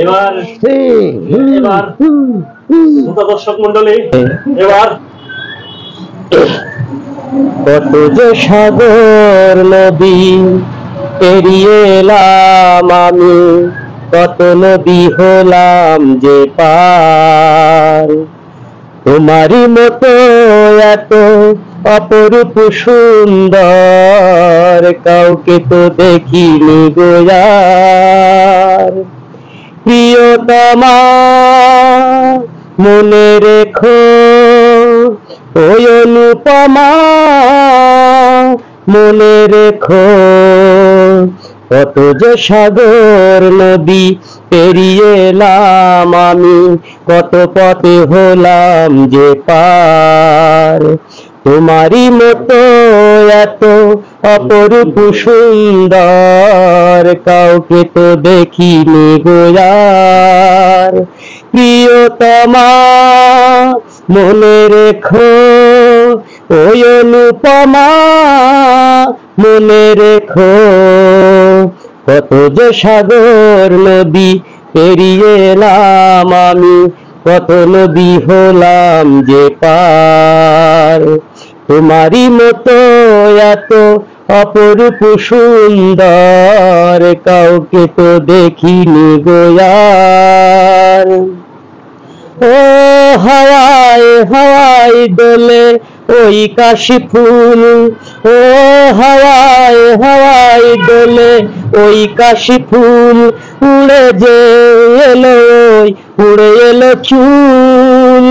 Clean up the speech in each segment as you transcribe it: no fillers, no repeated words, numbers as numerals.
এবার এবার শ্রোতা দর্শক মন্ডলী, এবার কত যে সাগর নদী পেরিয়ে এলাম আমি, কত নদী হলাম যে পার। তোমারই মতো এত অপরূপ সুন্দর কাউকে তো দেখিনি গো আর। প্রিয়তমা মনে রেখো ওই অনুপমা, মনে রেখো কত যে সাগর নদী পেরিয়ে এলাম আমি, কত পথে হলাম যে পার। তোমারই মতো এত অপরূপ সুন্দর কাউকে তো দেখিনি গো আর। প্রিয়তমা মনে রেখো ওই অনুপমা, মনে রেখো কত যে সাগর নদী পেরিয়ে এলাম আমি, কত নদী হলাম যে পার। তোমারই মতো এত অপরূপ সুন্দর কাউকে তো দেখিনি গো আর। ও হাওয়ায় হাওয়ায় দোলে ওই কাশি ফুল, ও হাওয়ায় হাওয়ায় দোলে ওই কাশি ফুল, উড়ে যে এলো উড়ে এলো চুল।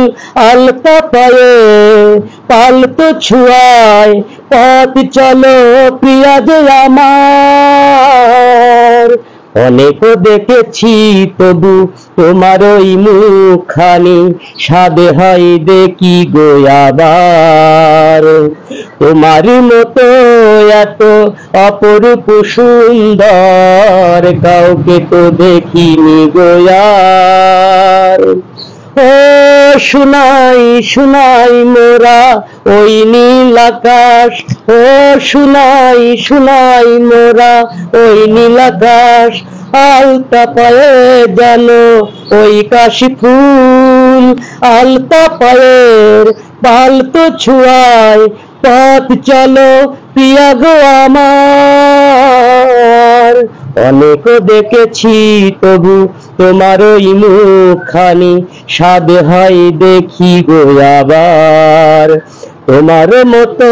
আলতা পায়ে পালতো ছুয়ায় পথ চলো প্রিয়া যে আমার। অনেক দেখেছি তবু তোমার ওই মুখখানি, সাধে হয় দেখি গো আবার। তোমার মতো এত অপরূপ সুন্দর কাউকে তো দেখিনি গো আর। ও শুনাই শুনাই মোরা ওই নীল আকাশ, ও শুনাই শুনাই মোরা ওই নীল আকাশ। আলতা পায়ে জানো ওই কাশি ফুল, আলতা পায়ের পালতো ছুয়ায় পথ চলো প্রিয়া গো আমার। অনেক দেখেছি তবু তোমার ওই মুখখানি, সাধে হয় দেখি গো আবার। তোমার মতো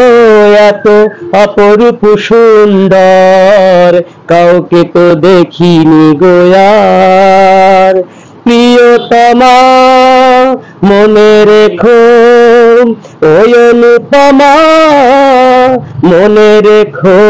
এত অপরূপ সুন্দর কাউকে তো দেখিনি গো আর। প্রিয়তমা মনে রেখো ওই অনুপমা, মনে রেখো।